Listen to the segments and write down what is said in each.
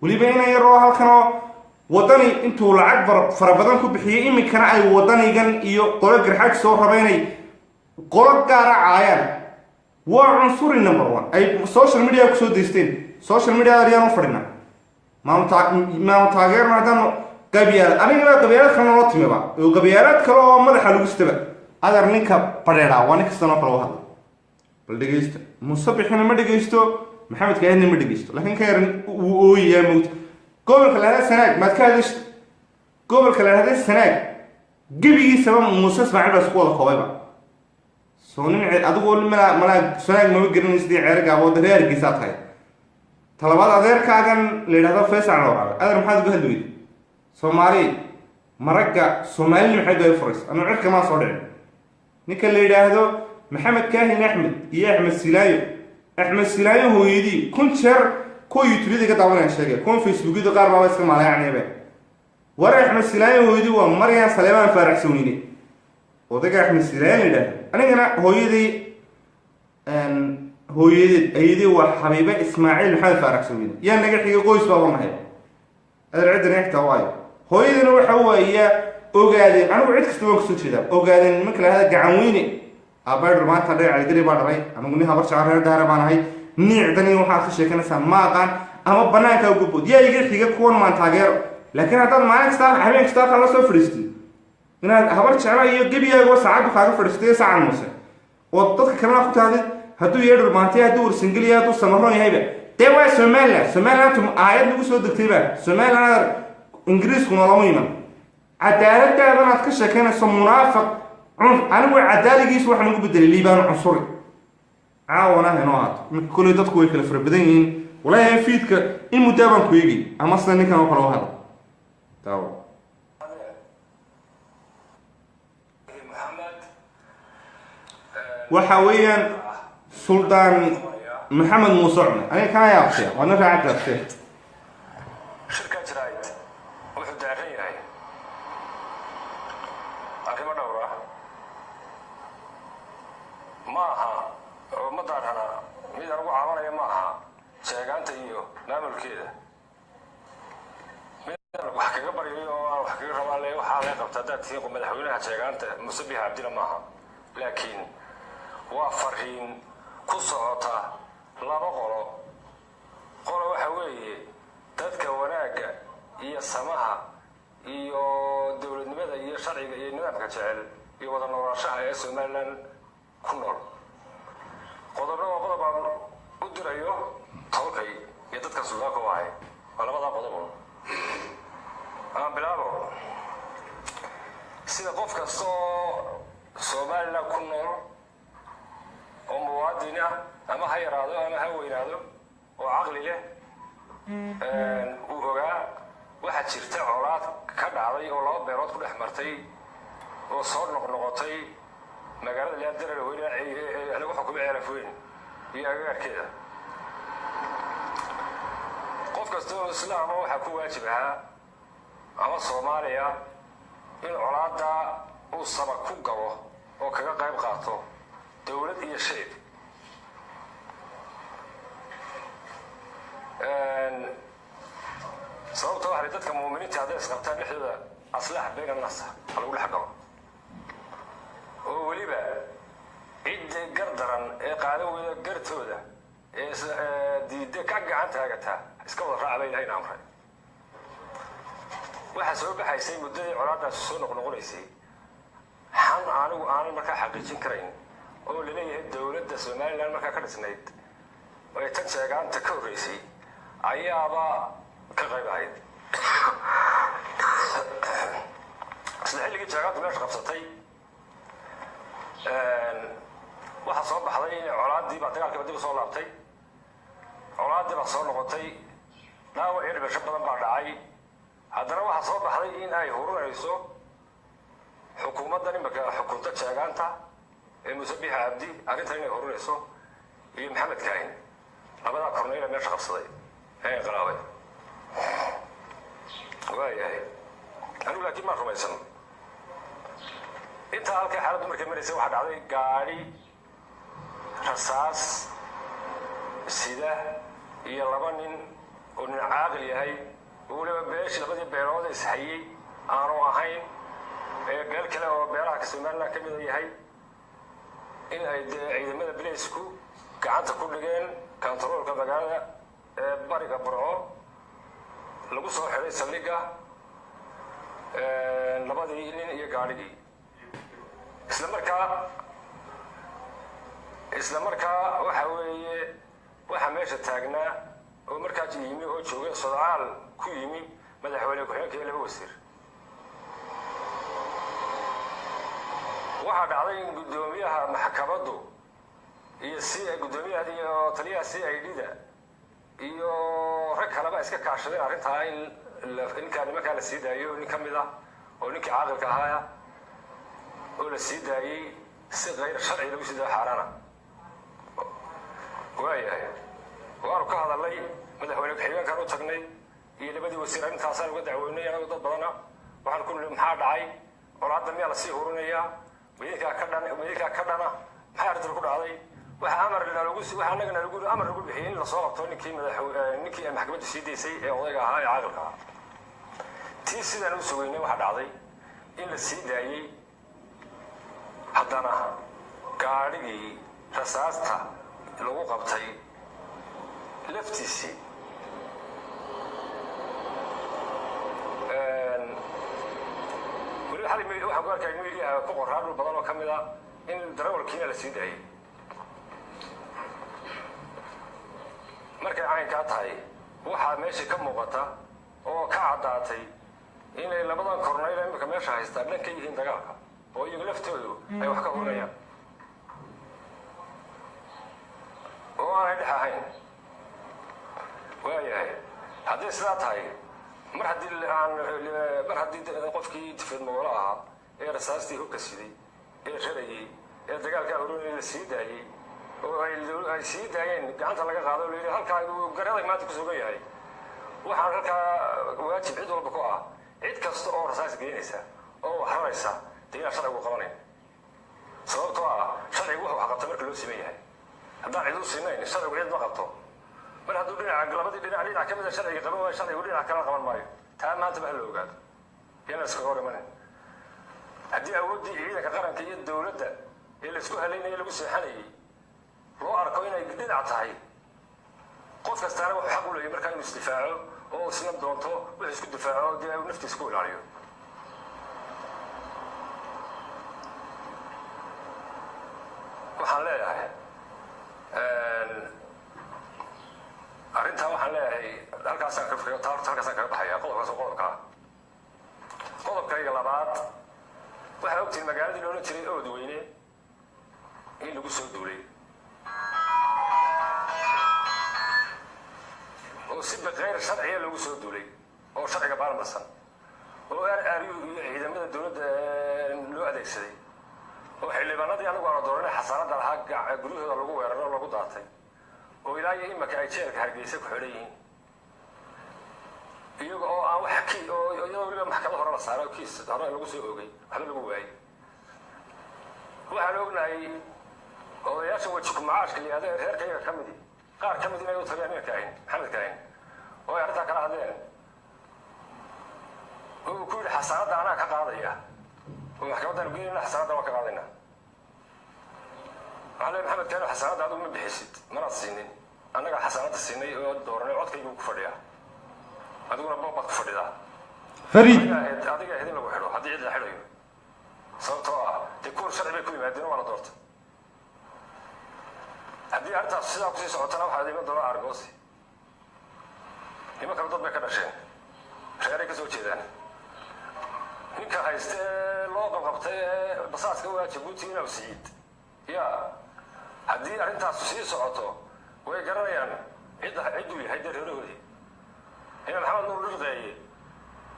weliba inay yaroo halkanoo wadani intuu lacag fara badan ku bixiyey iminkana ay wadanigan iyo qolo garxaaj soo raba inay qolo gaara caayaan waa cunsuri number one ay social media kusoo daysteen social media ayaan u fadhinaa maama taageerna haddaan qabyaalad anigaba qabyaalad kalena loo timiba oo qabyaalad kale oo madaxa lagu sitaba adar ninka badheedhaa waa nin kastanoo kale u hadla bal dhegaysta musabixina ma dhegaysto maxamed kaahidna ma dhegaysto laakiin ka yaran wuu ooyayaa mowta gobolka la hada sanaag maad ka hadashta gobolka la hada sanaag gebigiisaba muuse ismaaciil baa isku wada koobayba soo nin adigoo malaa sanaag mama garanaysidii ceere gaabood reerkiisaa tahay talabaad adeerkaagan la yidhahdo faysal looraabay adeer maxaad uga hadli weyda soomaali maragga soomaalina maxay doay furaysa anuu cirka maa soo dhicin ninka la yidhaahdo maxamed kaahin axmed iyo axmed silaayo hooyadii kun jeer kuwa youtubeyada ka daawanaya sheegay kuwa facebookyada qaar baaba iska maalayacanebe war axmed silaayo hooyadii waa maryan saleemaan faaraxsoweyne odayga axmed silaayo la yidhaahdo anigana hooyadeed ayadii waa xabiibe ismaaciil maxamed faaraxsoweyne yaa naga xigay qoys baaba nahay adeer ciddan egtaa waayo hooyadina waxa waayaa ogaadeen anigu cid kasta waan kasoo jeedaa ogaadeen nimanka lahada gacan weyne abaydhur maanta dheer caligari baa dhalay anigu nin habar jacar reer daara baan ahay niicdani waxaad ka sheekanaysaa ma aqaan ama banaanka uga bood yaa iga xiga kuwan maan taageero laakiin haddaad maalin kasta habeen kasta halkaa la soo fadhiistay inaad habar jecla iyo gebiyaago saacaddu kaaga fadhiistay saacan muuse oo dadka kalena ku tahdid hadduu yeedhur maantay hadduu warsangeliya hadduu samaroon yahayba dee waa somalilantu aayad lagu soo degtayba somaliland ingiriiskuna lama iman cadaaladaadan aad ka sheekeynayso munaafiq anigu cadaaligiisu waxaan ugu bedelay liibaan cunsuri caawana inoo haato marka kolley dadku way kala fara badan yihiin walaahi fiidka in muddaa baan ku eegay ama sida ninkan oo kale u hada daawo waxa weeyaan suldaan maxamed muuse cune aniga kaa yaabtay waa nin raacad yaabtay shirka jiraayid wuxuu daaran yahay arrimo dhowr ah ma aha oo ma daarana mid aan ugu caawanaya ma aha sheegaanta iyo maamulkeeda mid wax kaga baryayo oo aan wax kaga rabaan le waxaa laga qabta haddaad tihiin madaxweynaha sheegaanta Muuse Biixi Cabdina maaha laakiin waa fariin ku socota laba qolo waxa weeye dadka wanaagga iyo samaha iyo dowladnimada iyo sharciga iyo nidaamka jecel iyo wada noolaanshaha ee Somaliland ku nool qodob aan u dirayo tolkay iyo dadka suldaanka wahay waa labada qodob aan bilaabo sida qof kastoo Somaliland ku nool oo muwaadin ah ama ha yaraado ama ha weynaado oo caqli leh uu ogaa waxaa jirta colaad ka dhacday oo laba beelood ku dhex martay oo soo noqnoqotay magaalada leedareer weyne ee lagu xukumay Ceelafweyn iyo agagaarkeeda qof kasta oo islaam waxa ku waajib ah ama Soomaaliya in colaadda uu sabab ku gabo oo kaga qayb qaato dawlad iyo shacab sababta waxa dadka muuminiinta hadday isqabtaan dhexdooda aslax bayna nas lagu dhex galo oo weliba cid gardaran ee qaadan weyda gartooda ee diidda ka gacan taagata iska wada raacay ilaahay amray waxa soo baxaysay muddadii colaadaas soo noqnoqonaysay xan anigu aanan markaa xaqiijin karayn oo leeyahay dawladda Somaliland markaa ka dhisnayd oo ay tan sheegaanta ka horeysay ayaaba ka qayb ahayd isla xilligii sheegaanta meesha qabsatay waxa soo baxday in colaadii baa dagaalkii dib soo laabtay colaadii baa soo noqotay dhaawac iyo dhibasho badan baa dhacay haddana waxa soo baxday in ay hurunayso xukuumaddan imika xukunta sheegaanta ee Muuse Biixi Cabdi arrintan inay hurunayso iyo Maxamed Kaahin labada korneyl meesha qabsaday ee qalaabay waayahay anigu laakiin ma rumaysan inta halkay xaaladdu markay maraysay waxa dhacday gaari rasaas sida iyo laba nin oo nin caaqil yahay oo weliba beeshii labadii beelood ishayey aanu ahayn beel kale oo beelaha ka Somaliland ka mid yahay in ay ciidamada bileysku gacanta ku dhigeen kantaroolka magaalada bariga Burco lagu soo xiray saldhigga labadii nin iyo gaadhigii isla markaa waxa weeye waxa meesha taagnaa oo markaa yimi oo joogay sodcaal ku yimi madaxweyne ku-xigeenka iyo laba wasiir waxaa dhacday in guddoomiyaha maxkamaddu iyo guddoomiyaha iyo taliyaha CID-da iyo rag kaleba iska kaashadeen arrintaa in nimankaa la sii daayo nin ka mid ah oo ninkii caaqilka ahaa oo la sii daayey si kayr sharci lagu sii daayo xaaraana waayahay waanu ka hadalnay madaxweyne ku-xigeenkan u tagnay iyo labadii wasiir arrintaasaan uga dacweynay anagu dad badana waxaan ku nidhi maxaa dhacay colaadda miyaa lasii hurinayaa midinkaa ka dhana maxay arrintan ku dhacday waxa annagana amar lagu bixiyey in lasoo qabto ninkii ay maxkamaddu sii daysay ee odayga ahaa ee caaqilka ahaa tii sidaan u sugeynay waxaa dhacday in la sii daayey haddana gaadhigii rasaasta lagu qabtay laftiisii weli waxaan ku arkay media ku qoraa dhul badan oo ka mid ah in darawalkiina la sii daayey markay caynkaa tahay waxaa meesha ka muuqata oo ka caddaatay inay labadan kornayl imika meesha haystaan dhan ka yihiin dagaalka oo iyagu laftoodu ay wax ka hurinayaan oo aanay dhex ahayn waayahay haddii sidaa tahay mar haddii qofkii tifeed mogola ahaa ee rasaastii hubka siday ee rarayey ee dagaalkaa horinayay la sii daayey oo ay sii daayeen gacanta laga qaado oo la yidhi halkaa garaday maanta ku sugan yahay waxaan halkaa waajib cid walba ku ah cid kasta oo rasaas geynaysa oo wax raraysa dee inaan sharcigu qabanayn sababtoo ah sharcigu wuxuu wax qabta marka loo siman yahay haddaan cid u sinayn sharcigu cid ma qabto mar hadduu labadii dhinac ka mida sharciga qaban waayo sharcigu dhinac kalena qaban maayo taa maanta ba la ogaado yana iskaga hor imanin haddii awooddii ciidanka qaranka iyo dowladda ee laisku halaynaya lagu seexanayay loo arko inay dhinac tahay qof kastaana wuxuu xaq u leeyahay markaa inuu isdifaaco oo isna doonto wuxuu isku difaaco dee uu naftiisa ku ilaaliyo waxaan leeyahay arrintaa waxaan leeyahay halkaasaan kaga baxaya qodobkayga labaad waxaa ogtihin magaaladii loolan jiray Oodweyne in lagu soo duulay oo si baqayr sharciya lagu soo duulay oo sharciga baarmarsan oo RRU iyo ciidamada dowladda loo adeegsaday oo xildhibaanadii anagu aan dooranay xasaanada lahaa guryahooda lagu weeraro lagu daatay oo ilaa iyo imaka ay jeelka Hargeysa ku xidhan yihiin iyaga oo aan wax iyadoo weliba maxkamad hore la saaray oo kiis hore lagu soo oogay waxba lagu waayay waxaan ognahay odayaasha weji ku macaashka liyaada reerkayga ka midi qaar ka mid inay u tageen maxamed kaahin oo ay arrintaa kala hadleen oo ku yidhi xasaanadda anaa ka qaadaya oo maxkamaddan geynayna xasaanadda waan ka qaadayna waxaa leeyahay maxamed kaahin xasaanadda adigu ma bixisid manaad siinin annagaa xasaanadda siinay oo dooranay codkayguu ku fadhiyaa adiguna boobaad ku fadhidaa fariid adiga idin lagu xidho haddii cid la xidhayo sababtoo ah dee kuur sharci bay ku yimaadeen waana doorta haddii arrintaas sidaa kusii socotana waxaad iman doonaa argoosi niman kale dad bay ka dhasheen reeray ka soo jeedaan ninka hayste ee loo qabqabtay ee basaaska u ah Jabuuti inuu Siciid yaa haddii arrintaas sii socoto way garanayaan cidduu yahay dee reerahoodii ina maxamed nuur dhirqeeye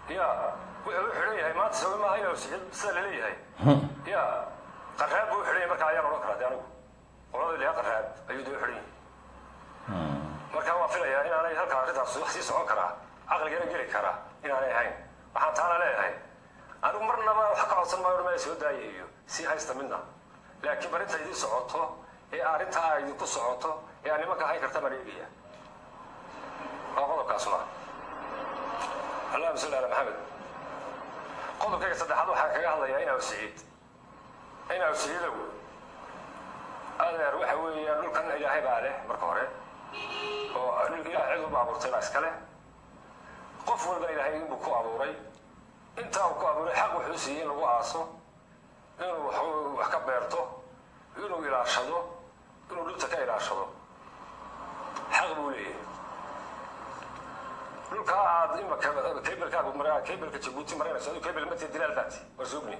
yaa wuxuu u xidhan yahay maanta sabab maaha inuu Siciid sida laleeyahay yaa qarraab buu u xidhan yahay marka ayaan odhan karaa dee anigu qolada ilaa qarraab ayuu dee u xidhan yahay marka waan filayaa inaanay halkaa arrintaas wax sii socon karaa caqligana geli karaa inaanay ahayn waxaan taana leeyahay anigu marnaba wax ka codsan maayo dhumaya soo daaya iyo sii haysta midna laakiin barinta idin socoto ee arrintaa idinku socoto ee aan nimanka hayn karta ma eegaya أقول كاسمه اللهم صل على محمد قلت كيف صدحت وحكى الله يا إنا وسعيد إنا وسعيد هذا روح ويقول كان إلهي بعده مركورة وإلهي عضو بعبورتين عسكله قف والبا إلهي بكو عبوري أنت وكو عبوري حق وحسين لو عاصو إنه وحكى بيرته إنه إلى شدو إنه لبتك إلى شدو حق بولي لوكا عاد إما كيبل كابو مرا كيبل كجبوتي مرينا سألو كيبل متى دلال باتي ورزوبني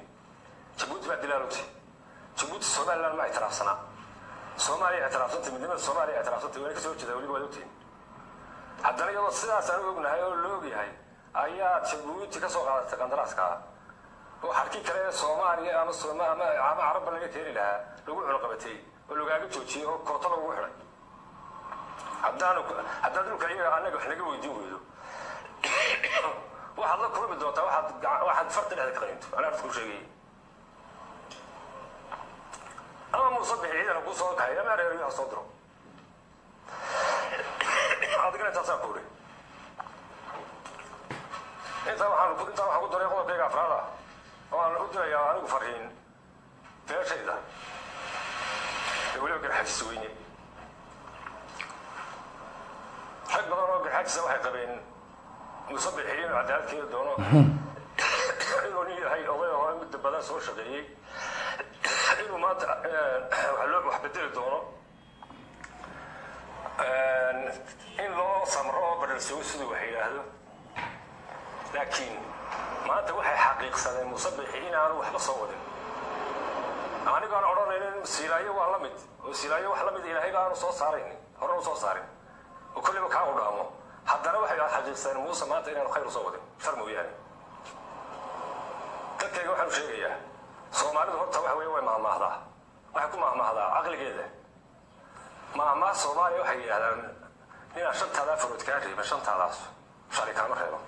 جبوتي بعد دلالوتي جبوتي الصومال لان ما اعتراف سنة صومالي اعترافات من دون الصومالي اعترافات وين كسوت كذا ولي ولوتين حتى لو الصيا سألو ابن هاي اللوبي هاي أيات جبوتي كسوق على تقندراس كا وحركي كره صومالي أنا صومال ما عرب اللي كتير لها لو علاقتي ولو قاعد تشوتي أو كتر وحرة حتى لو كأي أنا إحنا جوا يديو واحد الله كل بدوته واحد فرد هذا قرينته أنا أعرف كل شيء أنا مصبح عيد أنا أقول صوت هاي ما أريد أصدره هذا كنا تصابوري أنت واحد طريقة كذا فرادة وأنا قلت يا أنا فرحين في شيء ذا يقول لك الحج سويني حق بدنا الحج سوي قبين مصبحين وعدالات كذا دونه إنه نيجي هاي الله مد بدن سوى شقيق إنه ما حلو وحبدل دونه إن الله سمره بدل سوي سوي وحيد هذا لكن ما أنت وحي حقيقة سنة مصبحين أنا وحلا صوّد أنا كان أورا لين سيراية وحلمت وسيراية وحلمت إلى هاي كانوا صوت صارين هرو صوت صارين وكل ما كانوا قاموا حتى أنا وحي حقيقة سنة موسى ما أنت إلى خير صوّد فرموا يعني تكيد وحنا شيء سومالي هرت وحوي مع هذا وحكم مع هذا عقل كذا ما سومالي وحي هذا هنا 5000 فرد كاري ب 5000 شركة مرحبا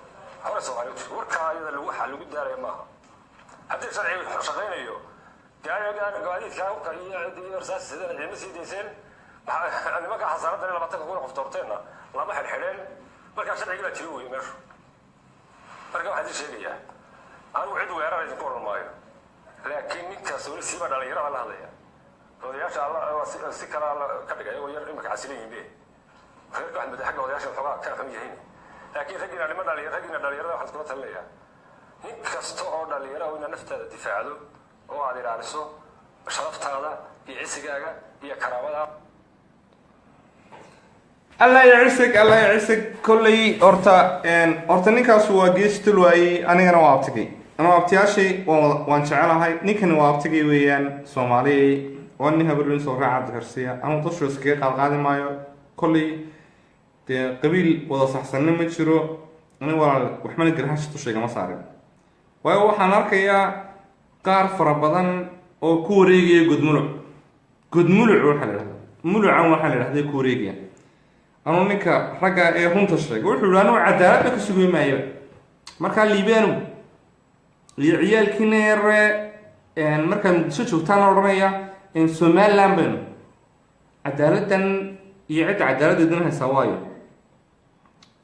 هذا سومالي وركا إذا الوحى اللي قداره ما هذا شرعي شغالين أيوه قاعد قاعدين كانوا كي رصاص هذا المسي ديسين أنا ما كحصلت أنا لما تكون قفتورتنا لا ما حلحلين ما كان شرعي لا تلوي مر مركب واحد شيء أنا وعد ويرى إذا كورن مايو لكن كسول سيما على يرى على هذا ودياش الله سكر على كبير أيوه يرى إنك عسلين به غير واحد بدي حاجة ودياش الحقاء كان فهم يهين لكن رجعنا لما رجعنا يرى واحد كنا تلليها كستوه على يرى وإن نفت الدفاع له وعلى رأسه شرفت هذا يعيسك هي كرامة الله يعيسك كلي أرتا نكاس واجيست الواي أنا وابتقي أنا وابتياشي وان شعلها هاي نكن وابتقي ويان سومالي واني هبلون سوكا عبد الكرسية أنا طشر سكيق القادم مايو كلي قبيل وضا صحسن مجرو أنا وحمل القرحاش تشيق مصاري وهو حناركيا قار فربضان أو كوريجي قد ملع وحلال ملع وحلال هذا كوريجي أنا نكا رجع هم تشرق وحول أنا عدالة كسبوا معي مركان ليبانو العيال كنير إن مركان شو تانا رمية إن سومال لامبن عدالة يعد عدالة دونها سوايا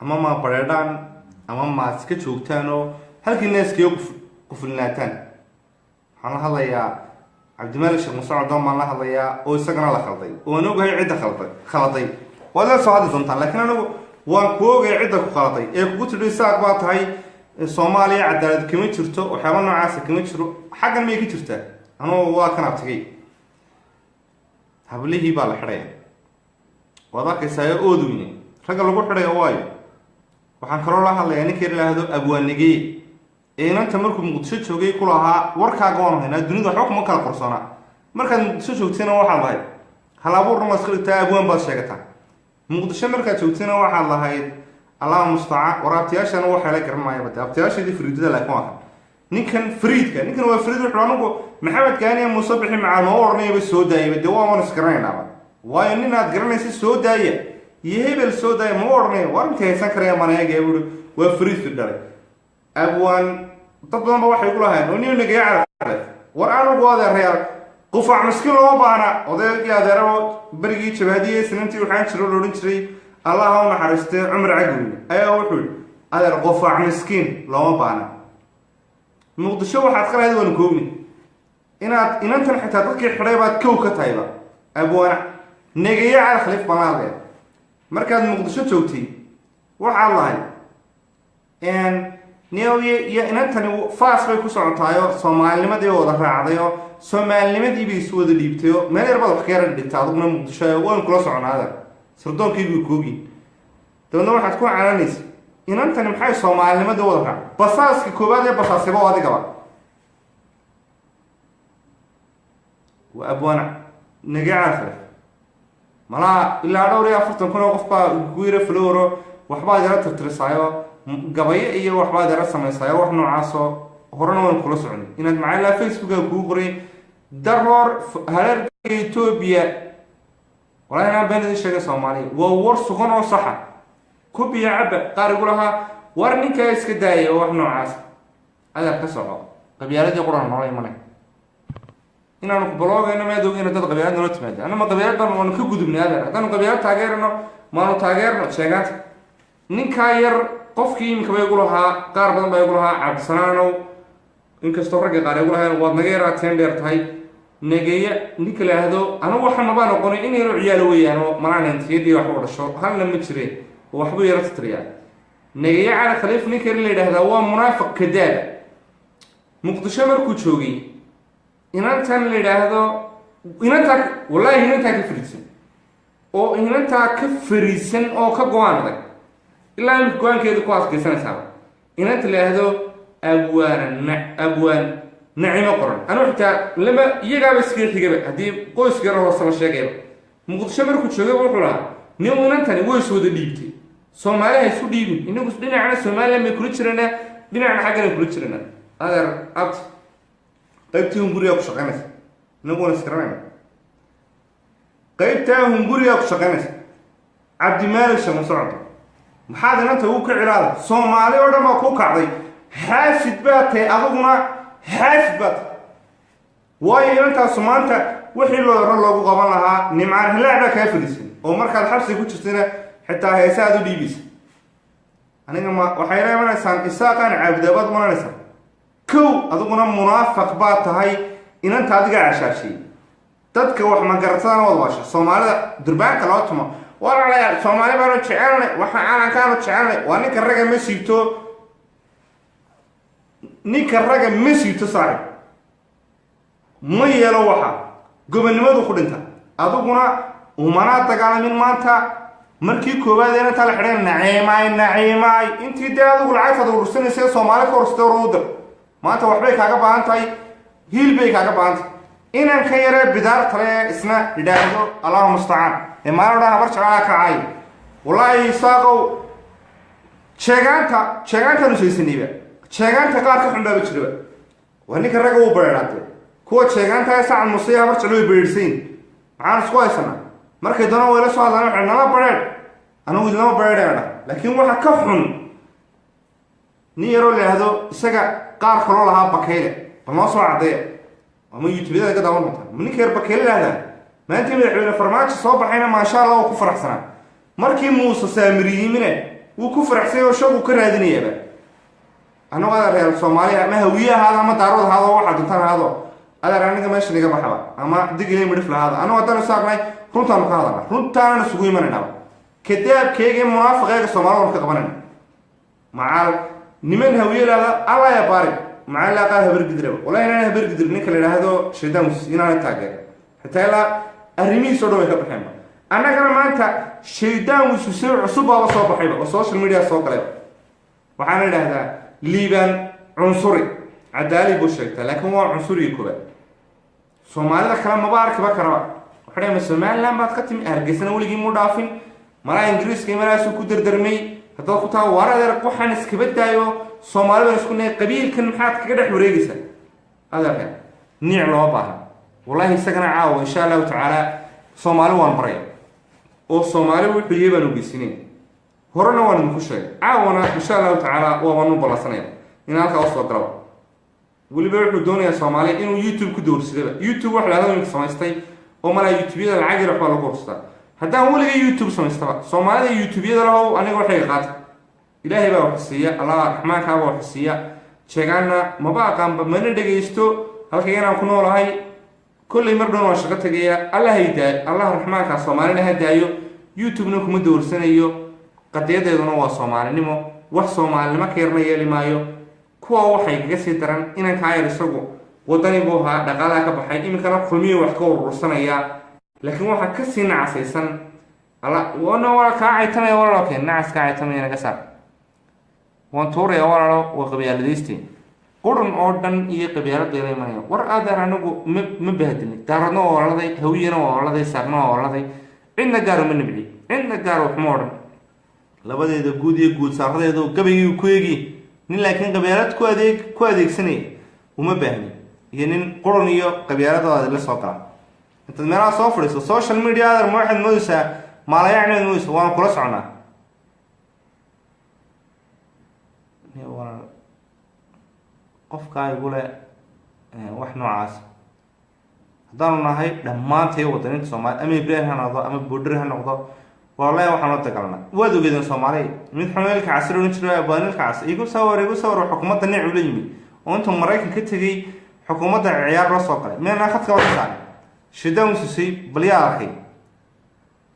أما ما بردان أما ما سكتشو تانو هل الناس كيوقف قفلناتان أنا هلا يا عبد الملك الشيخ مصعب دوم الله هلا يا أو سكن الله خلطي ونوجه عدة خلطي ولا سؤال فهمت لكن أنا وانكوغ عدة خلاطي قلت له ساق بات هاي الصومالية عدالة كم تشرتو وحيوان عاصي كم تشرو حاجة ما يجي تشرته أنا واقن أبتغي هبليه يبال حرية وذاك سايق أودوني رجل لقول حرية وايد وحن كرر الله الله يعني كير له أبو النجي أنت مركب مقدسة شوقي كلها وركا قوانه هنا الدنيا ده حكم كلا قرصنا مركب مقدسة شوقتنا واحد هاي هلا بور مسخرة أبوان باشجتها مقدسة مركز شوتنا واحد الله هاي الله مستعان ورابطياش أنا واحد لك رماية بدي رابطياش دي فريد ده لك واحد نكن فريد كان نكن هو فريد وحرانوكو محمد كان يوم مصبح مع المورني بالسوداء بالدوام ونسكرين نعم وإننا تقرني السوداء يهيب السوداء مورني وارمت هي سكر يا منايا جايبوا وفريد في الدرج أبوان طبعا ما واحد يقول هاي ونيو نجي يعرف ورانو هذا الريال قفع مسكين لو بانا وده يا درو برجي شبهدية سنتي وحين شرو لورين شري allah u naxariistay cumar cagweyne ayaa wuxuu yidhi adeer qofaac miskiin looma baana muqdisho waxaad ka lahayd waanu koogni inaad inantan xitaa dadkii xidhay baad kow ka tahayba abwaana negeeye cali khaliif banaadee markaad muqdisho joogtay waxaad lahayd iyo inantani faas bay ku socotaayo soomaalinimadii wada raacdayo soomaalinimadii bay isu wada dhiibtayo meel yar baad wax ka yaran dhigta aduguna muqdisho waan kula soconaada sardoonkaygu koogiin dabeedna waxaad ku canaanaysa inantani maxay soomaalinimadii wada raac basaaska koowaad ee basaasiba oo adigaba waa abwaana nege caafir malaha ilaa dhowr iyo 40 kun oo qof baa ugu yara flowro waxbaad yara tirtirisaayo gabayo iyo waxbaad yara samaysaayo wax noocaasoo horena waan kula soconay inaad macallaa facebooka kuu qoray daroor hareerka Ethiopia walahi inaan been idin sheegay Soomaaliya waa war sugan oo saxa kubiya caba qaar igu lahaa war ninka iska daayay wax noocaas adaa ka soco qabyaaladii quraan noolay malay inaanu ku blogayno ma doogayno dad qabyaalad noo timaada anama qabyaalad baan waan ka gudubnay adeer hadaan qabyaalad taageerno maanu taageerno sheegaanta ninka yar qofkii imika bay igu lahaa qaar badan bay igu lahaa cabsanaanow inkastoo ragga qaar igu lahaa waad naga yaraateen dheer tahay negeeye ninka la yidhaahdo anigu waxaan nabaa noqonay in yaro ciyaalo weeyaan oo malaanantiyadii wax u dhasho halna ma jireen oo waxbuu yaro titriyaa negeeye cali khaliif ninka la yidhaahdaa waa munaafiq kadaaba muqdisho markuu joogay inantan la yidhaahdo inantaa wallaahi inantaa ka fariisan oo inantaa ka fariisan oo ka go-aan adag ilaa imika go-aankeeda ku adkaysanaysaaba inanta la yidhaahdo abwaan nacimo qoran anigu xitaa lama iyagaaba iskaga xigaba haddii qoyska yaro hoose la sheegayba muqdisho markuu joogayba wuxuu lahaa nin inantani way is wada dhiibtay soomaaliha isu dhiibin inagu dhinacna somalilan bay kula jirana dhinacna xaggana kula jirana adeer abti qaybtii hungurigaa ku shaqaynaysa inaguna iskaranayna qaybtaa hungurigaa ku shaqaynaysa cabdimaalik shama socdo maxaad inanta ugu ka cilaada soomaali oo dhan baa ku kacday xaasid baa tahay aduguna xaasid baa tahay waayo inantaasu maanta wixii loo yaro loogu qaban lahaa nimcaan hilaac baa kaa fadhiisan oo markaad xabsiga ku jirtayna xitaa heesa aad u dhiibaysa aniga ma waxay la imanaysaan isaaqaan caabudabaad maranaysaa kow adiguna munaafiq baa tahay inanta adigaa cashaashiyey dadka wax magaratadana wad waasha soomaalida durbaanka loo tumo walaalayaal soomaali baanu jecelnay waxa calankaanu jecelnay waa ninka ragga ma siibto saaxib ma yeelo waxa gobonnimadu ku dhinta adiguna umanaa dagaalamin maanta markii koowaad inanta la xidheen naciimaay intii dee adigu lacagtaad urursanaysa soomaali ka horsatay ruuda maanta waxbay kaaga baahan tahay hiil bay kaaga baahan tahay inaan ka yaree bidaar tale isna yidhaahdo allahu mustacaan ee maalin dhan habar jeclaa kacay wallaahi isaaqow sheegaantaanu saysanayba sheegaanta qaar ka xun baaba jiraba waa ninka ragga uu bareeraatay kuwa sheegaantaa sacan musay habar jeclo way bareersayin maxaan isku haysanaa markay doonaan wayla soo hadlaan waxay nala bareer anigu idinlama bareerayna laakiin waxa ka xun nin yaroo la yidhaahdo isaga qaar kaloo lahaa bakeyle bal noo soo caddeeya ama youtubeyada ka daawan doontaan ma ninka yar bakeyle lahdaa maalintii madaxweyne farmaajo soo baxayna maasha allah wuu ku faraxsanaa markii muuse saamiri yimine wuu ku faraxsay oo shag uu ka raadinayaaba annagu adeer reer soomaaliya ama hawiye ahaado ama daarood ahaado waxaa duntaan ahaado adeer aniga meesha niga baxaba ama digilay midhif lahaada annagu haddaan isaaqnay runtaanu ka hadalna runtaanana isugu imanaynaaba kadaabkeyga iyo munaafiqeega soomaalida wanu ka qabanayna macaal niman hawiye lahada alla ya baari maxaa ilaa qaar habargidiraba wallahi inaan habargidir ninka la yidhaahdo shaydaan inaana taageer xitaa ilaa arrimihiisoo dhan way ka baxeenba annagana maanta shaydaan wisusay cusub baaba soo baxayba oo social media soo galayba waxaana idhaahdaa liibaan cunsuri cadaali buu sheegtaa laakiin waa cunsuriga koobaad soomaalida kale maba arkiba karaba waxay dhahay ma somaliland baad ka timi hargeysana weligii mu dhaafin malaa ingiriiska imanaasuu ku dardarmay haddaad ku taha waar adeer waxaan iskaba daayo soomaali baan isku nahay qabiilkan maxaad kaga dhex wareegaysaa adeerka niic loo baahan wallahi isagana caawa insha allahu tacaala soomaali waan baraya oo soomaali wuxuu yey baan ogeysinay horena waan idinku sheegay caawana insha allahu tacaala waanu ballansanaya in halkaa usoo galaba weliba wuxuu doonayaa soomaaliya inuu youtube ku doorsadaba youtube wax lahada imika samaystay oo malaa youtubeyada lacag yar waxbaa lagu horstaa haddaan weliga youtube samaystaba soomaalida youtubeyada lahow aniga waxay qaata ilaahay baa wax siiya, allah raxmaankaaba wax siiya, sheegaana maba aqaanba mana dhegaysto halkay inaan ku noolahay kolley mar dhown waan shaqo tegaya. allah haydaayo, allah raxmaankaa soomaalina ha daayo, youtubena kuma doorsanayo, qadiyadeeduna waa soomaalinimo, wax soomaalinimo ka yarna yeeli maayo. kuwa waxay kaga sii daran inankaa yar isagu wadani buu ahaa, dhaqaalaha ka baxay, iminkana kulmiya wax ka urursanaya, laakiin waxaa kasii nacasaysan wana wala kaa caytamaya walaalkeen nacas kaa caytamaya naga saar waan tuuraya walaalo waa qabyaaladaysteen qurun oo dhan iyo qabyaalada la imanaya. war aadaan anigu ma bahdini, daaradna waa walaaladay, hawiyana waa walaaladay, saaqna waa walaaladay, cidna gaaro ma nabci, cidna gaaro waxma odhan. labadeeda guud iyo guud saaradeedu gabaygii ku eegi nin laakiin qabyaalad ku adeegsanaya uma baahni, iyo nin qurun iyo qabyaaladooda la soo gala. intaad meelaha soo fadhiiso social media adar ma waxaad moodaysaa maalayacneed moodaysa waan kula soconaa. qofkaa igule wax noocaas haddaanu nahay dhammaantay wadaniinta soomaaliya ama ibrahim ha noqdo ama boodhir ha noqdo walaalahi waxaan la dagaalnaa. waad ogeedeen soomaaliya mid xumeelka casri ohan jiro abaailka cas igu sawir xukuumadda nicuu la yimid oo intuu maraykan ka tegay xukuumadda ciyaar la soo galay meelna khadka wada saaray shidan sisay bal yaa arkay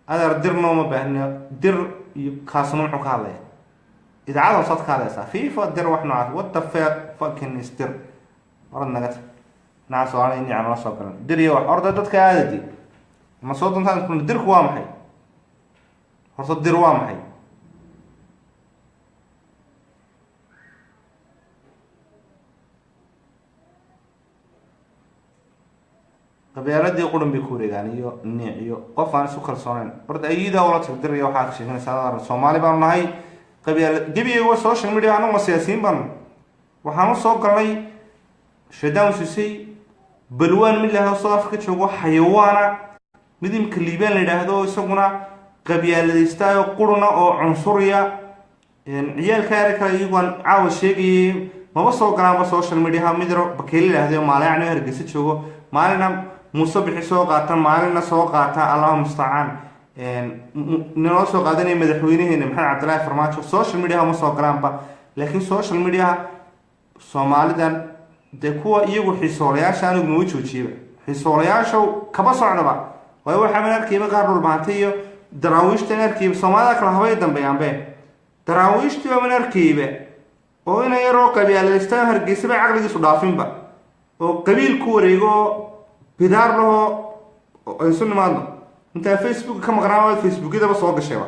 adeer dir nooma baahniyo dir iyo kaasuna muxuu ka hadlaya idaacada saad ka hadlaysaa fifa dir wax noocaas what the fucking is dir orad nagata naca soomaaliya inii aan la soo galan dir iyo wax orda dadka aadadi ma soo dantaan dirku waa maxay horta dir waa maxay qabyaaladii qurun bay ku wareegaan iyo niic iyo qof aan isu kalsoonayn. horta ayida ula tag dir iyo waxaa ka sheeganaysaa soomaali baanu nahay qabyaalad gebiga social media anaguma siyaasiyiin baanu waxaan u soo galnay shadaan sisay balwaan mid lahaa South Africa joogo xayawaana mid imka liibaan la yidhaahdo isaguna qabyaaladaystayo quruna oo cunsuriya ciyaalka yar kale iyagoon caawa sheegayay maba soo galaanba social media midro bakeeli lahaday maalayacno hargeysa joogo maalina muuse bixi soo qaata maalina soo qaata allahu mustacaan naloo soo qaadanaya madaxweynaheena maxamed cabdilaahi farmaajo social media ma soo galaanba. laakiin social media soomaalidan dee kuwa iyagu xiisoolayaasha anigu ma joojiyaba xiisoolayaasha kaba socdaba waayo waxaa man arkayba qaar dhulbaantay iyo daraawiishtan arkayba soomaalida kala habay dambeeyaanbe daraawiishtiiba man arkayba oo ina yaroo qabyaaladaysta hargeysaba caqligiisu dhaafinba oo qabiil ku wareego bidaar lahoo aysu nimaadno intaa facebook ka maqnaa facebookyadaba soo gashayba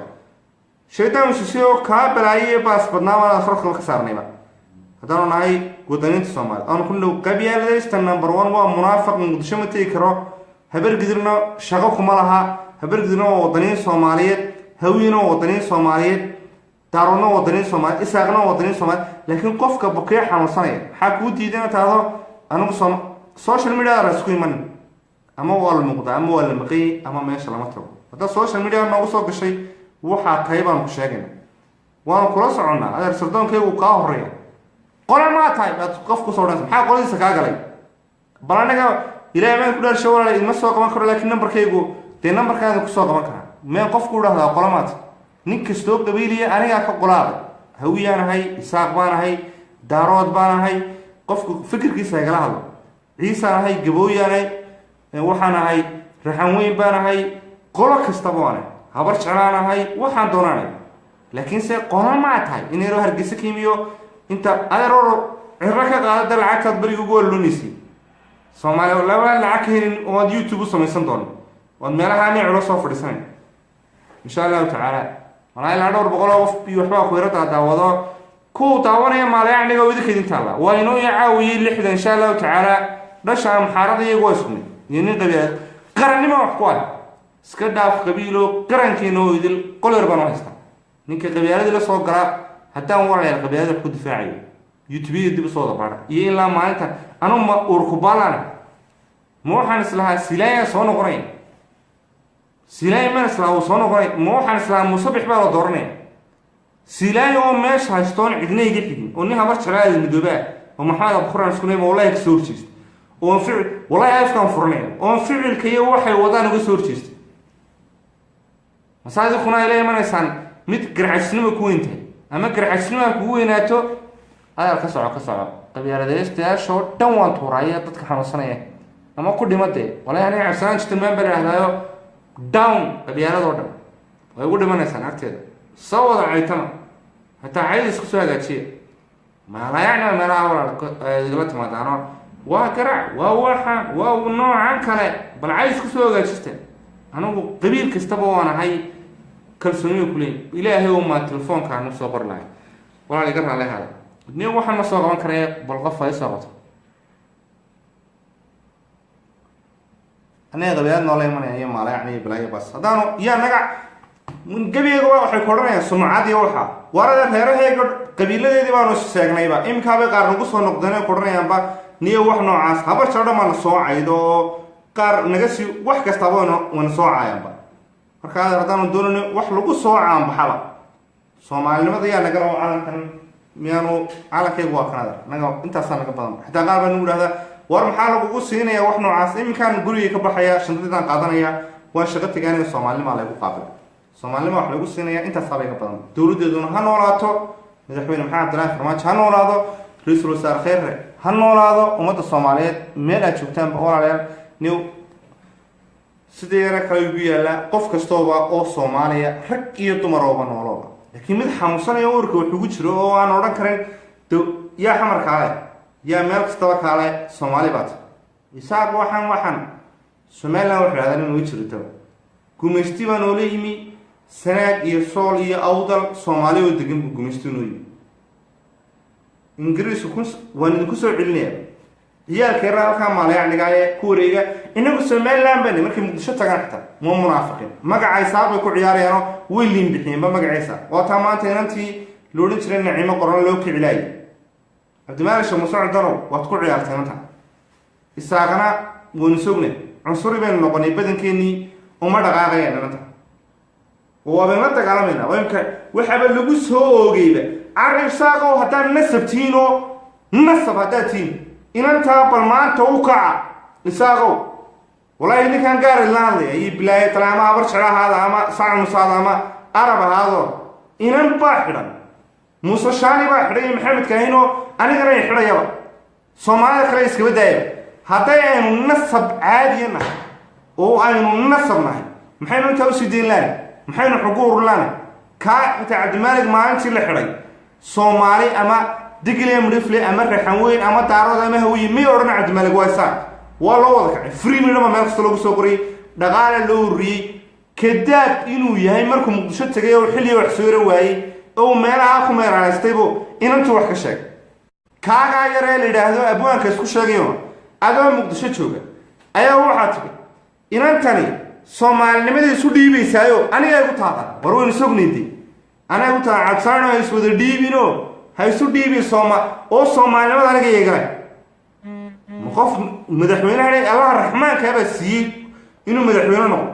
shaydaan shishay oo kaa balaayay baas badnaa baan farqaba ka saarnayba. haddaanu nahay wadaniinta soomaaliya aanu ku dhow qabyaaladaysta number 1 waa munaafiq muqdisho ma tegi karo habargidirna shaqo kuma laha habargidirna waa wadaniin soomaaliyeed hawiyana waa wadaniin soomaaliyeed daaroodna waa wadaniin soomaaliyeed isaaqna waa wadaniin soomaaliyeed laakiin qofka bukee xanuunsanaya maxaa kuu diidana taado anigu social media la isku iman ama waa la muuqda ama waa la maqay ama meesha lama tago. hadda social media noogu soo gashay waxaa tahay baan ku sheegayna waanu kula soconnaa adeer sardoonkaygu kaa horeeya qolan maa tahay baad qof ku soo dhansa maxaa qoladiisa kaa galay bal anaga ilaahay baan ku dhaarsho walaal ima soo qaban karo laakiin nambarkaygu dee nambarkaada ku soo qaban karaa meen qofku dhahdaa qolamaad nin kastoo qabiiliya anigaa ka qolaaday hawiyaan ahay isaaq baan ahay daarood baan ahay qofku fikirkiisa igala hadlo ciisaan ahay gabooyaan ahay waxaan ahay raxan weyn baan ahay qolo kastaba waan ahay habar jeclaan ahay waxaan doonaanay laakiin se qolan maa tahay in yaroo hargeysa ka yimiyo inta adeeroo cirro ka qaadada lacagtaad beriga ugu walloonaysa soomaaliya laba lacag ka helin oo aad youtube u samaysan doono oad meelaha nicula soo fadhiisanay insha allahu tacaala walaa ilaa dhowr boqol oo qof iyo waxbaa khuyradda daawado ku daawanaya maalayacniga oo idinka idin taalla waa inoo ii caawiyey 60 insha allahu tacaala dhasha amxaarada iyagu waa isku mid iyo nin qabiil qarannimo wax ku ah iska dhaaf qabiilo qarankeena oo idil qolyar baan u haystaa ninka qabyaaladii la soo galaa haddaan walaalayaal qabyaalada wax ku difaacayo youtube dib u soo dabaara iyo ilaa maalinta anu ma urkubaalana ma waxaan islahaa silaaya soo noqonay silaaya ma islahaa soo noqonay ma waxaan islahaa musabix baa la dooranaya silaaya oo meesha haystoon cidna iga xigin oo nin habar jaraada midoobaa oo maxamed abquraan isku leeyahay wallahi ka soo horjeestay oo ficil wallahi afkaan furnay oo ficilka iyo waxay wadaan uga soo horjeestay masaajidkuna ay leeymanaysan mid garxajnimo ku weyntahay ama garxajnimo kugu weynaato ayaa ka soco qabyaaladaystayaasho dhan waan tuuraya dadka xanuunsanaya ama ku dhimatay walahi aniga cabsanaan jirta maan bal ahdaayo down qabyaaladoo dhan way ugu dhimanaysaan agteeda soo wada caytama hataa cayda isku soo hagaajiya maalayacna meelaha walaala timaadaano waa garaac waa waxaan waa noocan kale bal cayd isku soo hagaajista anigu qabiil kastaba waan ahay kalsooniyo kuleey ilaahay uma telefoonkaan soo qor lahay walaal iga raali hada nin waxaan ma soo qaban karaya bal qof ay soo qato aniga qabiilad noo leemanaya iyo maalayacni bilaayo bas haddaanu yaa naga gabigeega waxay ku odhanayaan sumcad iyo waxa warada reeraheega qabiiladeedii baanu sheegnayba iminkaabay qaar nagu soo noqdeen ku odhanayaanba niyo wax noocaas habar jaro dhan baana soo caydo qaar naga sii wax kastaba wana soo caayanba marka adeer haddaanu doonan wax lagu soo caanbaxaba soomaalinimada yaa naga rabo calankan miyaanu calankaygu waa kan adeer naga intaasaa naga badan xitaa qaar baa nagu idhahdaa war maxaa lagugu siinaya wax noocaas iminkaan gurigay ka baxaya shantadaan qaadanaya waan shaqo tegaaniga soomaalinimaa laygu qaabil soomaalinima wax lagu siinaya intaasaa bay ka badan dowladdeeduna ha noolaato madaxweyne maxamed abdullaahi farmaajo ha noolaado ra-iisul wasaare kheyre ha noolaado ummadda soomaaliyeed meel aad joogtaanba walaalayaal new sidii yara kale ugu yaallaa qof kastooba oo soomaaliya rag iyo dumarooba noolooba laakiin mid xanuunsanaya warka waxugu jiro oo aan odhan karin yaa xamar kaale yaa meel kastaba kaale soomaali baata isaaq waxaan somalilan wax idhahdan inuu jirto gumaysti baa noola yimi sanaag iyo sool iyo awdal soomaali oo degan buu gumaysti noo yimi ingiriisku waan idinku soo celinaya ciyaalka yaraa halkaa maalayacnigaaye ku wareega inagu somalilan bani markay muqdisho tagaan xitaa ma munaafiqiin magacaysaa bay ku ciyaarayaanoo way liin bixiyeenba magacaysa waataa maanta inantii la odhan jiray nacimo qoran loo kicilaayay cabdimaalik sheekh muuse cudanow waad ku ciyaartay inanta isaaqana waynu sognay cunsuri baynu noqonay badankeenii uma dhaqaaqayaan inanta waabay la dagaalamayna imka waxaaba lagu soo oogayba carib saaqow haddaad nasab tihiin oo nasab haddaad tihiin inantaa bal maanta u kaca isaaqow wallaahi ninkan gaari la hadlaya iyo bilaayo tale ama abar jecel ahaada ama sac musaada ama arab ahaado inan baa xidhan muuse shaani baa xidhan iyo maxamed kaahinoo anigana i xidhayaba soomaalida kale iskaba daayaba hadday aynu nasab caadiya nahay oo aynu nasab nahay maxaynu intaa usii dayn laana maxaynu xugu urur laana kaa xitaa cabdimaalik maalintii la xidhay soomaali ama diglem rifle ama raxan weyn ama daarood ama hawiye may odhan cabdimaalik waa isaaq waa loo wada kacay free midhama meel kasta loogu soo qoriyey dhaqaala loo ururiyey kadaab inuu yahay markuu muqdisho tegay oo xilliga wax soo yaro waayey oo meelaha ku meeraanaystaybu inantuu wax ka sheegay kaagaa yaree la yidhaahdo abwaanka isku sheegayo adoo muqdisho jooga ayaa waxaa tiri inantani soomaalinimadii isu dhiibaysaayo aniga igu taaqan war waynu sognayday anaa igu taaqan cabsaano ha is wada dhiibino ha isu dhiibin oo soomaalinimada aniga yeegala qof madaxweynaha allaha raxmaankaaba siiyey inuu madaxweyne noqdo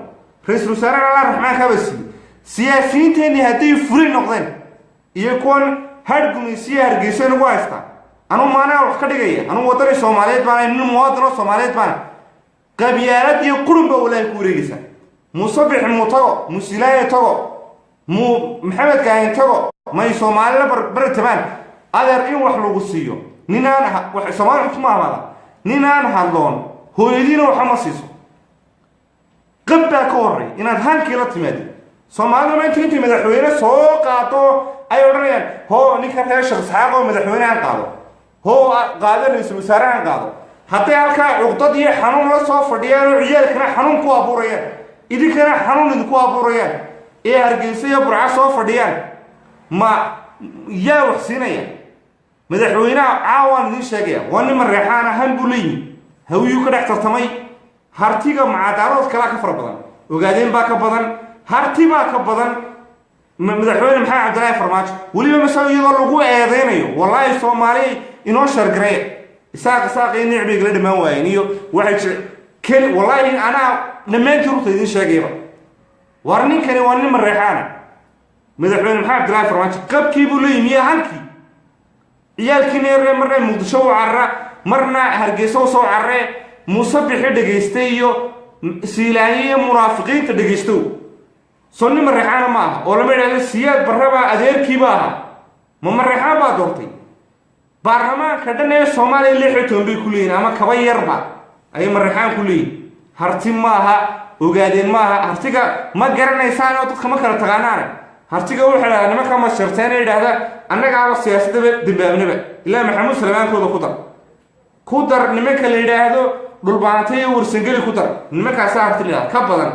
ra-iisul wasaaraha allaha raxmaankaaba siiyey siyaasiyiinteenii hadday fuli noqdeen iyo kuwan hadhgumaysiya hargeysa nagu haystaa anuu maanaha wax ka dhigaya anuu wadani soomaaliyeed baana nin muwaadinoo soomaaliyeed baana qabyaalad iyo qurun baa walaahi ku wareegaysaa muuse bixi muu tago muusilaaye tago muu maxamed kaahin tago may soomaalila baritamaan adeer in wax lagu siiyo ninaan soomaali xukuma amaada ninaan hadloon hooyadiina waxa ma siiso qab baa ka horey inaad hankii la timaadid soomaalida maanta intay madaxweyne soo qaato ay odhanayaan hoo ninka reer sheekh isxaaq oo madaxweynehan qaado hoo qaado ra-iisul wasaarahan qaado hadday halkaa cuqdad iyo xanuun la soo fadhiyaan oo ciyaalkana xanuun ku abuurayaan idinkana xanuun idinku abuurayaan ee hargeysa iyo burca soo fadhiyaan ma yaa wax siinaya madaxweynaha caawaan idiin sheegaya waa nin mareexaan ahaan buu leeyihi hawiyuu ka dhex tartamay hartiga macadaarood kalaa ka fara badan ogaadeen baa ka badan harti baa ka badan madaxweyne maxamed cabdillaahi farmaajo weliba masao iyadoo lagu eedeynayo wallaahi soomaali inoo shargareya isaaq iyo nicbay kala dhammaan waayeen iyo waxay jir wallaahi anaa dhammaantii rurta idiin sheegayba war ninkani waa nin mareexaana madaxweyne maxamed cabdillaahi farmaajo qabkii buu leeyimi iyo hankii ciyaalkiina yaree marna muqdisho u carara marna hargeysa u soo cararee muuse bixi dhegaystay iyo siilaanye iyo munaafiqiinta dhegaystow sonni mareexaana ma aha oo lama idhahdo siyaad barraba adeerkii ba aha ma mareexaan baa doortay baarlamaanka dhan ee soomaaliya 16 bay ku leeyihin ama kaba yarba ayay mareexaan ku leeyihin harti ma aha ogaadeen ma aha hartiga ma garanaysaan oo dadka ma kala taqaanaane hartiga wuxuu idhahdaa nimanka masharteen ee idhahda annagaaba siyaasadaba dambaabnaba ilaa maxamuud salebaankooda ku dar nimanka la yidhaahdo dhulbaantay iyo warsangeli ku dar nimankaasaa harti la ka badan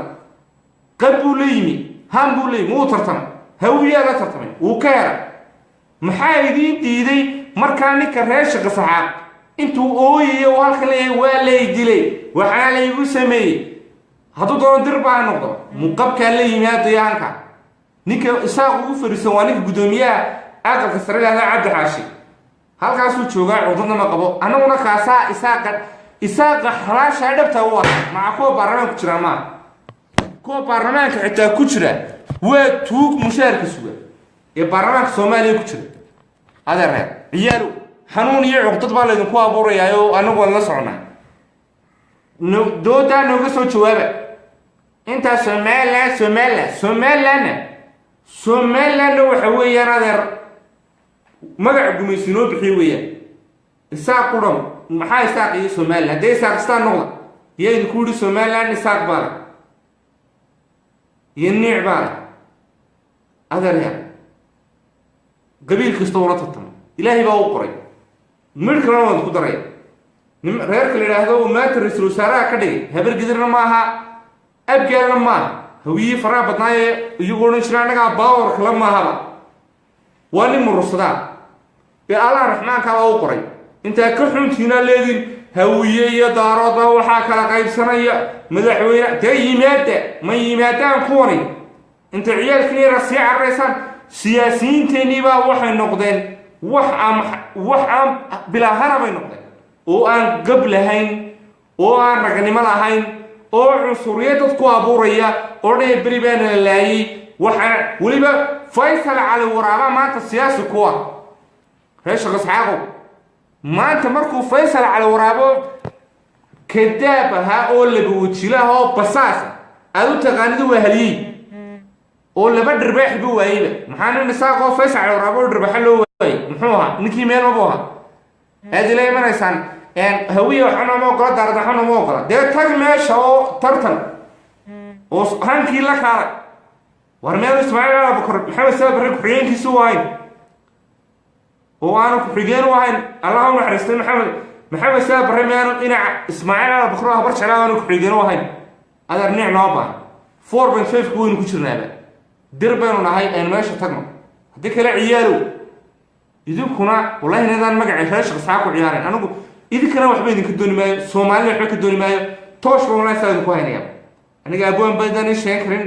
qab buu la yimi han buu la yimi wuu tartamay hawiyaa la tartamay wuu ka hera maxaa idiin diiday markaa ninka reer shaqa saxaaq intuu ooyayo oo halkan leeyahay waa lay dilay waxaa laygu sameeyey hadduu doono dir baa noqdo muqabkaa la yimi hadayaanka ninka isaaq ugu fariisan waa ninka guddoomiyaha aqalka sare lahda cabdi xaashi halkaasuu joogaa cudurna ma qabo annaguna kaasaa isaaqa xalaashaa dhabta u ah maca kuwa baarlamaanka ku jira maa kuwa baarlamaanka xitaa ku jira waa tuug mushaarka suga ee baarlamaanka soomaaliya ku jira adeerreer ciyaalow xanuun iyo cuqdad baa laydinku abuurayaayo anagu waan la soconaa doodaa nooga soo jawaaba intaa somalilandna waxa weeyaan adeer magaca gumaysi noo bixiyo weeyaan isaaq ku dham maxaa isaaq iyo somaliland haddee isaaqistaan noqda yaa idinku yidhi somaliland isaaq baa le iyo niic baa le adeeryaa qabiil kasta ula tartamo ilaahay baa u qoray midh kalena waan isku daraya reerka la yidhaahdo maanta ra-iisul wasaaraha ka dhigay habar gidirna maaha abgaalna maaha hawiyii faraha badnaaye iyagu odhan jira annagaa baawarka la maahaba waa nin murursadaa ee allah raxmaankaabaa u qoray intaa ka xuntiinaa leediin hawiye iyo daaroodba waxaa kala qaybsanaya madaxweyne dee yimaada ma yimaadaan kuwani inta ciyaalkiin yara sii cararaysaan siyaasiyiinteennii baa waxay noqdeen wax aan bilaahana bay noqdeen oo aan gab lahayn oo aan ragnimo lahayn oo cunsuriyad dad ku abuuraya oo dhaya beri baana la laayay waxaa weliba faysal cali waraaba maanta siyaasi kuwa reer shaqa saxaaqow maanta markuu faysal cali waraabo kadaab ahaa oo laba wajilaha oo basaasa aad u taqaanida waa haliyey oo laba dhirbaax buu waayeyba maxaa nin isaaqoo faysal cali waraabo oo dhirbaxa loo waayey muxuu ahaa ninkii meel mabuu ahaa aad ila imanaysaan hawiya waxana ma ogola daaradaxana ma ogola dee tag meesha oo tartan oo hankii la kaalay war meel ismaaciil abubakar maxamed saad barre ku-xigeenkiisu u ahayn oo aanu ku-xigeen u ahayn allah u naxariistay maxamed saad barre miyaanu dhinaca ismaaciil abubakar habar jeclaa aanu ku-xigeen u ahayn adeer niic noo baahan 4.5 waynu ku jirnaaba dir baynu nahay aynu meesha tagno haddii kale ciyaalow idinkuna wallahi inadaan magacay reer shaqa saxaaq ku ciyaareen anigu idinkana waxba idinka dooni maayo soomaalina waxba ka dooni maayo toosh ba wallahi saa idinku haynaya aniga abwaan baydaan ii sheegan karin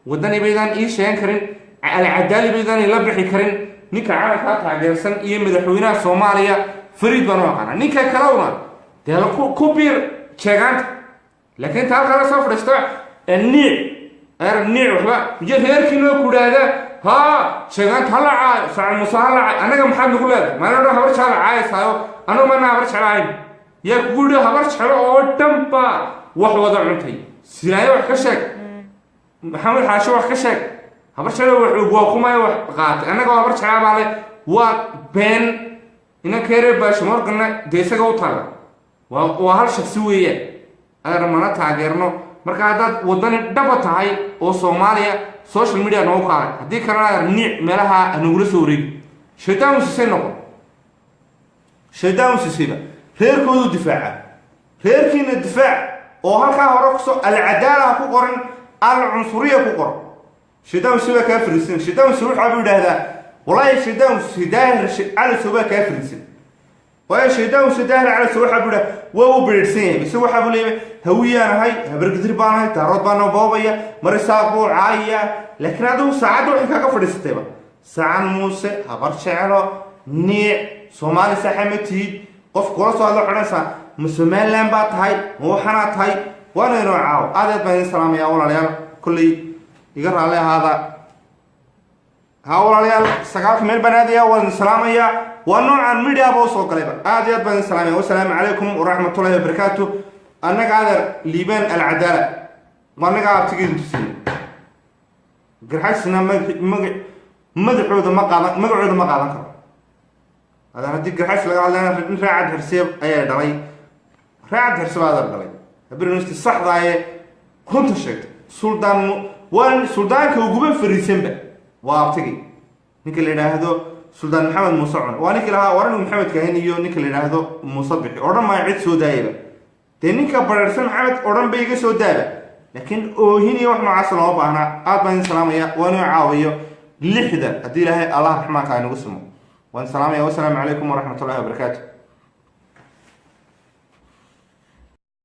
wadani baydaan ii sheegan karin alcadaali baydaan ila bixi karin ninka calankaa taageersan iyo madaxweynaha soomaaliya fariid baan u aqaana ninka kalewna dee ku biir jeegaanta laakiin inta halkaa la soo fadhiisto niic waxba iyo reerkiinoo ku idhaahda ها شغلت هلا عاي ساعة مصالحة أنا كم حد نقول لك ما أنا هبرش على عاي سايو أنا ما أنا هبرش على عين يقول له هبرش على أوتم با وضع عمتي سينايو وحكشك محمد حاشو وحكشك هبرش على وقوم أي وقات أنا كم هبرش على بالي وبين إن كيرب باش مرقنا ديسك أوتلا وهالشخصية أنا ما نتعجرنه marka haddaad wadani dhaba tahay oo Soomaaliya social media noo qaaday hadii kalena niic meelaha nagula soo wareeg shaytaan sisiba reerkoodu difaaca reerkiina difaac oo halka hore ku soo al-cadaala ku qoran al-cunsuriya ku qoran shaytaan sisiba ka fariisan shaytaan sisiba waxa uu yiraahdaa wallahi shaytaan sidaahir ala soo ka fariisan وأي شيء سداهر على سوحة بوده وبرسين بس سوحة بوليه هوية هاي هبرقدر بانه تارot بانه بابية مرساقو عاية لكن هذا ساعد وحكا كفرستيبا ساعد موسى هبر شعره نيع سومالي سحمتي قف قرصو هذا حنسا مسلمان لامبات هاي موحنات هاي وانا نوعاو عادت بين السلام يا أولا ليال كل يقرأ عليه هذا هؤلاء ليال سقاف من البنادية والسلام يا ونوعا ميديا بوصو قليبا آديات بان السلام والسلام عليكم ورحمة الله وبركاته أنك هذا ليبان العدالة وأنك هذا تجد تسين garxaajisna magacooda ma qaadan karo. هذا هدي قرحش لقى لنا راعد هرسيب أي دلي راعد هرسيب هذا الدلي برنامج الصح ضايع كنت شيء سلطان وان سلطان كوجوبه في الرسمبة وابتقي نكل إلى هذا سلطان محمد مصعون وانك لها ورن محمد كهنيو نكل إلى هذا مصبح أورن ما يعد سودايبه تاني كبرسم محمد أورن بيجي سودايبه لكن هني واحد مع السلام أنا أطمئن سلامية وأنا عاوية لحدة أدي لها الله رحمه كان واسمه والسلام عليكم ورحمة الله وبركاته.